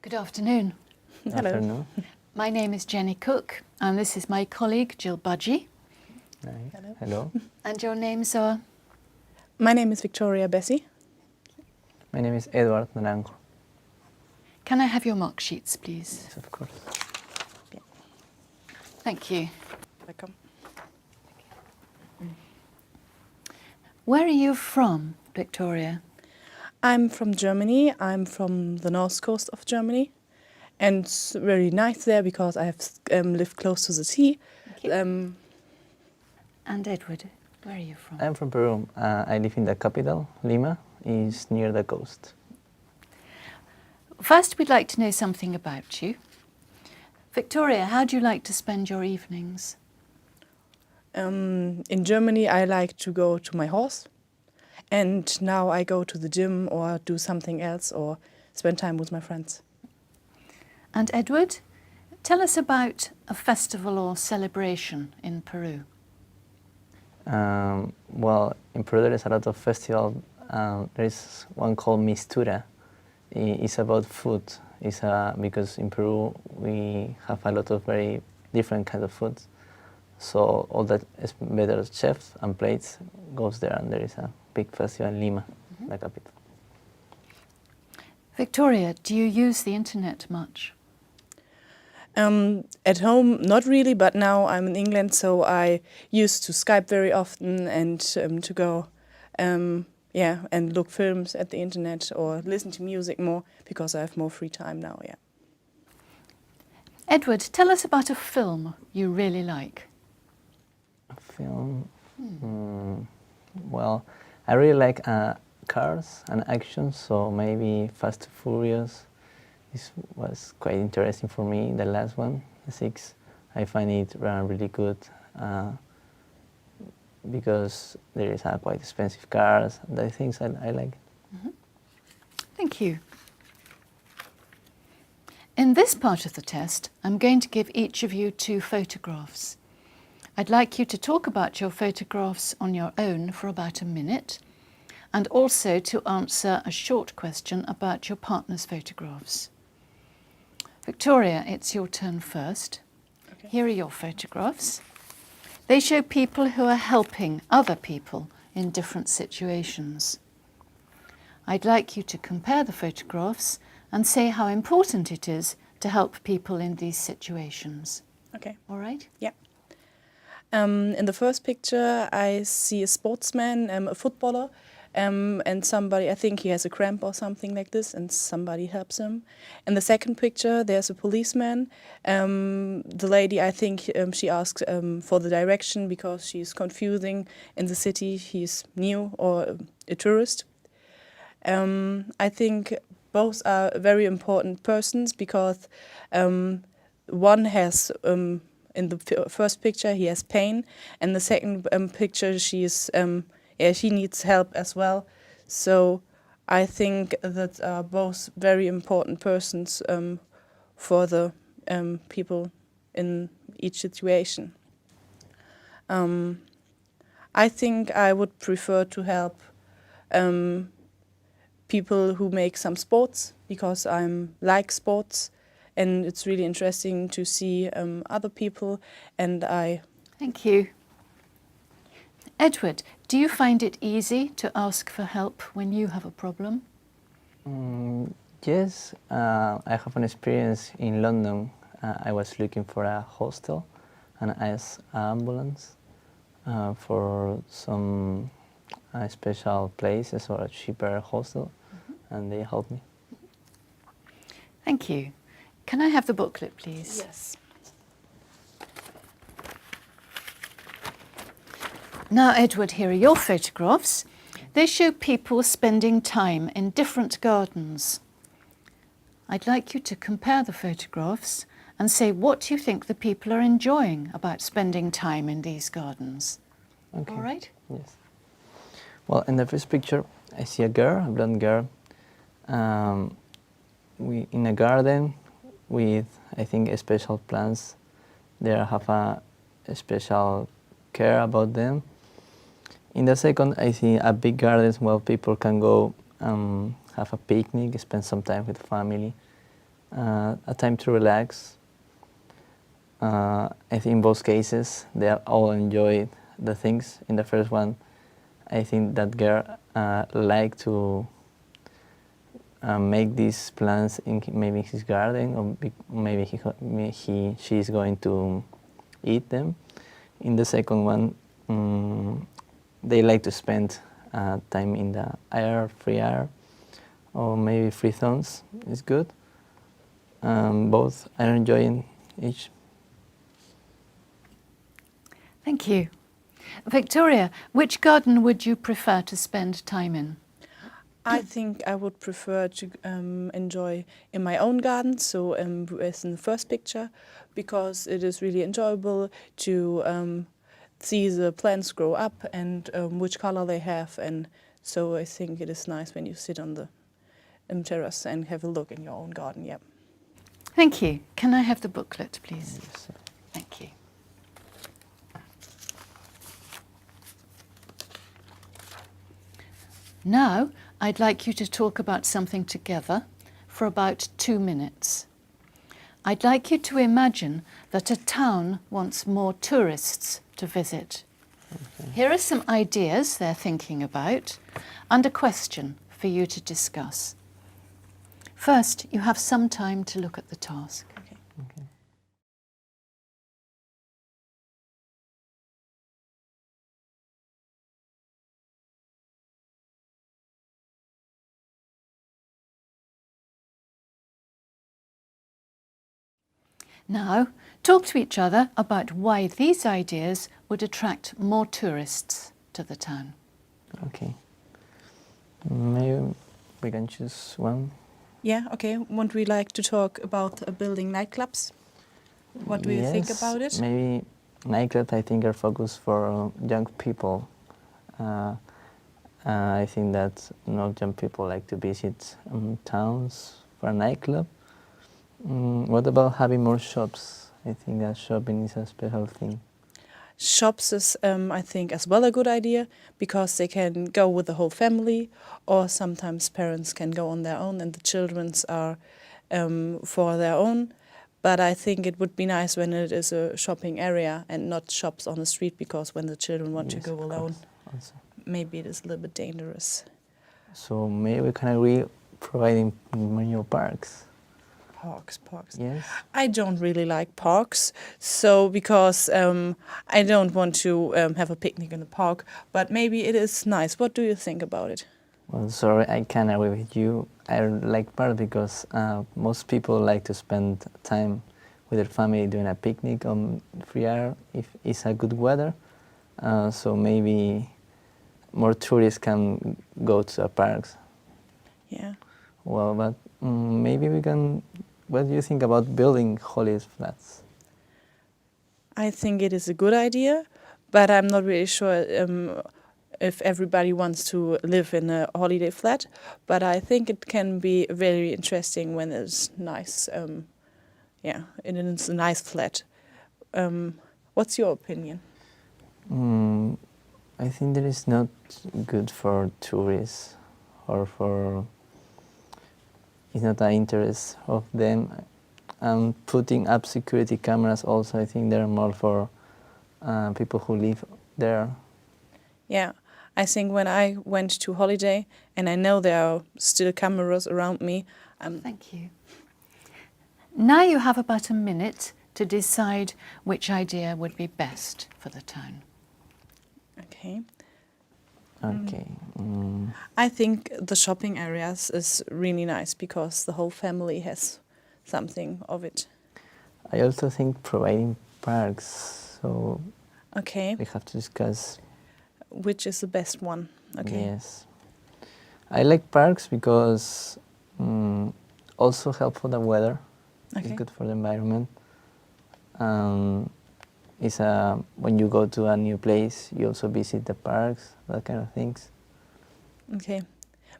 Good afternoon. Hello. Afternoon. My name is Jenny Cook and this is my colleague Jill Budgie. Hi. Hello. Hello. And your names are? My name is Victoria Bessie. My name is Edward Naranjo. Can I have your mark sheets, please? Yes, of course. Thank you. Welcome. Where are you from, Victoria? I'm from Germany. I'm from the north coast of Germany. And it's very nice there because I have lived close to the sea. Thank you. And Edward, where are you from? I'm from Peru. I live in the capital, Lima. It's near the coast. First, we'd like to know something about you. Victoria, how do you like to spend your evenings? In Germany, I like to go to my horse. And now I go to the gym or do something else or spend time with my friends. And Edward, tell us about a festival or celebration in Peru. Well, in Peru there is a lot of festival. There is one called Mistura. It's about food. Because in Peru we have a lot of very different kinds of foods. So all that is better chefs and plates goes there, and there is a big festival in Lima, the capital. Victoria, do you use the internet much? At home, not really, but now I'm in England, so I used to Skype very often and to go, and look films at the internet or listen to music more because I have more free time now, yeah. Edward, tell us about a film you really like. A film? Well, I really like cars and action, so maybe Fast and Furious. This was quite interesting for me, the last one, the 6. I find it really good because there is quite expensive cars, and the things I like. Thank you. In this part of the test, I'm going to give each of you 2 photographs. I'd like you to talk about your photographs on your own for about a minute, and also to answer a short question about your partner's photographs. Victoria, it's your turn first. Okay. Here are your photographs. They show people who are helping other people in different situations. I'd like you to compare the photographs and say how important it is to help people in these situations. Okay. All right? Yeah. In the first picture, I see a sportsman, a footballer, and somebody, I think he has a cramp or something like this, and somebody helps him. In the second picture, there's a policeman. The lady, I think she asks for the direction because she's confusing in the city. He's new or a tourist. I think both are very important persons because one has, in the first picture, he has pain, and the second picture, she needs help as well. So I think that are both very important persons for the people in each situation. I think I would prefer to help people who make some sports because I like sports, and it's really interesting to see other people, and I... Thank you. Edward, do you find it easy to ask for help when you have a problem? Yes, I have an experience in London. I was looking for a hostel, and I asked an ambulance for some special places or a cheaper hostel, and they helped me. Thank you. Can I have the booklet, please? Yes. Now, Edward, here are your photographs. They show people spending time in different gardens. I'd like you to compare the photographs and say what you think the people are enjoying about spending time in these gardens. Okay. All right? Yes. Well, in the first picture, I see a girl, a blonde girl, in a garden with, I think, special plants. They have a special care about them. In the second, I see a big garden where people can go have a picnic, spend some time with family. a time to relax. I think in both cases they all enjoyed the things. In the first one, I think that girl liked to make these plants in maybe his garden, or maybe she is going to eat them. In the second one, they like to spend time in the air, free air, or maybe free zones. It's good. Both are enjoying each. Thank you. Victoria, which garden would you prefer to spend time in? I think I would prefer to enjoy in my own garden, so as in the first picture, because it is really enjoyable to see the plants grow up and which color they have, and so I think it is nice when you sit on the terrace and have a look in your own garden. Yeah. Thank you. Can I have the booklet, please? Yes. Thank you. Now, I'd like you to talk about something together for about 2 minutes. I'd like you to imagine that a town wants more tourists to visit. Okay. Here are some ideas they're thinking about and a question for you to discuss. First, you have some time to look at the task. Okay. Okay. Now, talk to each other about why these ideas would attract more tourists to the town. Okay. Maybe we can choose one. Yeah. Okay. Won't we like to talk about building nightclubs? What do you think about it? Maybe nightclubs, I think, are focused for young people. I think that not young people like to visit towns for a nightclub. What about having more shops? I think that shopping is a special thing. Shops is, I think, as well a good idea, because they can go with the whole family, or sometimes parents can go on their own and the children's are for their own. But I think it would be nice when it is a shopping area and not shops on the street, because when the children want to go alone, maybe it is a little bit dangerous. So maybe we can agree providing more parks. Parks. Yes. I don't really like parks, so because I don't want to have a picnic in the park, but maybe it is nice. What do you think about it? Well, sorry, I can't agree with you. I like parks because most people like to spend time with their family doing a picnic on free air if it's a good weather. So maybe more tourists can go to the parks. Yeah. Well, but maybe we can. What do you think about building holiday flats? I think it is a good idea, but I'm not really sure if everybody wants to live in a holiday flat. But I think it can be very interesting when it's nice. And it's a nice flat. What's your opinion? I think that is not good for tourists or for. It's not an interest of them. Putting up security cameras also, I think they're more for people who live there. Yeah, I think when I went to holiday and I know there are still cameras around me. Thank you. Now you have about a minute to decide which idea would be best for the town. Okay. Okay. I think the shopping areas is really nice because the whole family has something of it. I also think providing parks, so Okay. we have to discuss. Which is the best one? Okay. Yes. I like parks because also help for the weather. Okay. It's good for the environment. It's when you go to a new place, you also visit the parks, that kind of things. Okay.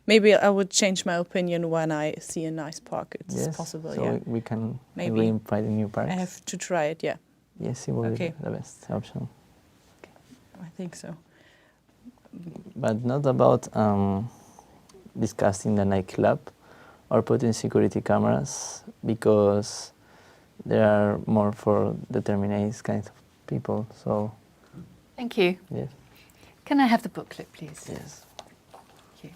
Maybe I would change my opinion when I see a nice park. It's possible, so yeah. we can Maybe agree on finding new parks. I have to try it, yeah. Yes, it will Okay. be the best option. I think so. But not about discussing the nightclub or putting security cameras. because they are more for determined kind of people. So Thank you. yes, Can I have the booklet, please? yes. Thank you.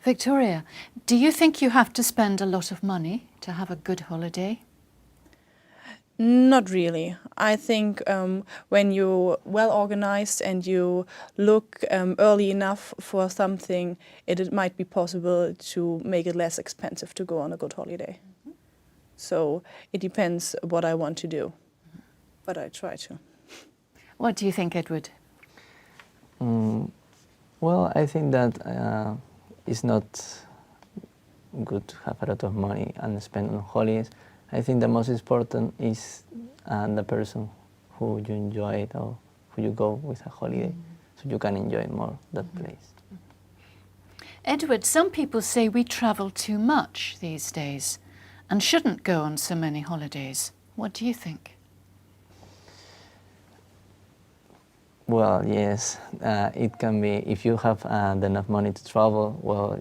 Victoria, do you think you have to spend a lot of money to have a good holiday? Not really. I think when you're well organized and you look early enough for something, it might be possible to make it less expensive to go on a good holiday. So it depends what I want to do, but I try to. What do you think, Edward? Well, I think that it's not good to have a lot of money and spend on holidays. I think the most important is the person who you enjoy it or who you go with a holiday, so you can enjoy more that place. Edward, some people say we travel too much these days and shouldn't go on so many holidays. What do you think? Well, yes, it can be. If you have enough money to travel, well,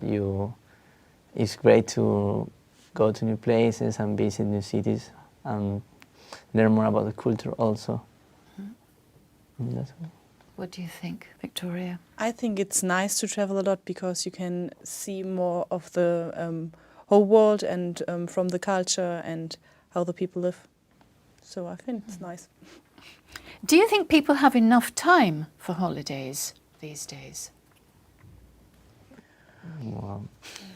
it's great to go to new places and visit new cities and learn more about the culture also. That's all. What do you think, Victoria? I think it's nice to travel a lot because you can see more of the whole world and from the culture and how the people live. So I think it's nice. Do you think people have enough time for holidays these days? Well,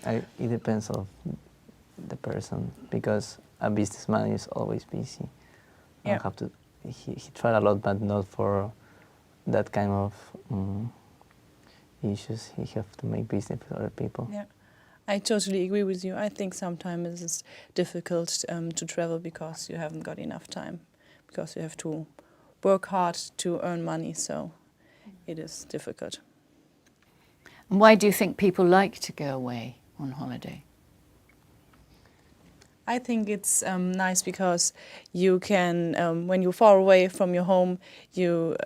it depends on the person, because a businessman is always busy. Yeah. He tried a lot, but not for that kind of issues. He have to make business with other people. Yeah, I totally agree with you. I think sometimes it's difficult to travel because you haven't got enough time, because you have to work hard to earn money, so it is difficult. And why do you think people like to go away on holiday? I think it's nice because you can, when you're far away from your home, you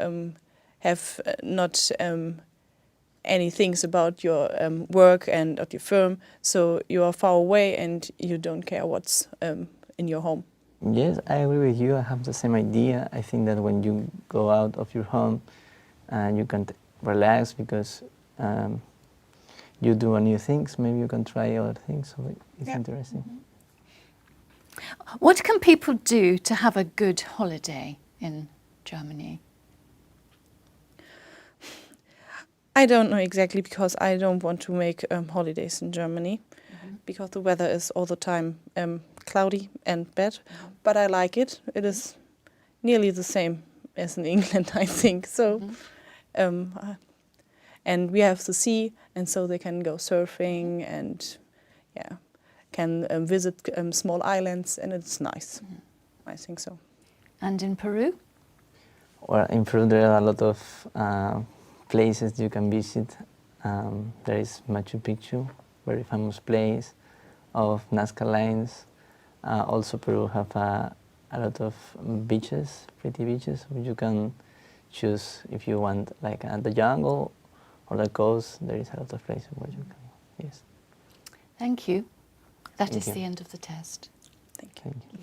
have not any things about your work and at your firm, so you are far away and you don't care what's in your home. Yes, I agree with you. I have the same idea. I think that when you go out of your home, you can relax because you do new things. Maybe you can try other things. So it's interesting. What can people do to have a good holiday in Germany? I don't know exactly because I don't want to make holidays in Germany because the weather is all the time cloudy and bad, but I like it. It is nearly the same as in England, I think. So, and we have the sea, and so they can go surfing and can visit small islands, and it's nice. I think so. And in Peru? Well, in Peru there are a lot of places you can visit. There is Machu Picchu, very famous place of Nazca lines. Also Peru have a lot of beaches, pretty beaches, which you can choose if you want, like the jungle or the coast. There is a lot of places where you can, yes. Thank you. That Thank is you. the end of the test. Thank you. Thank you.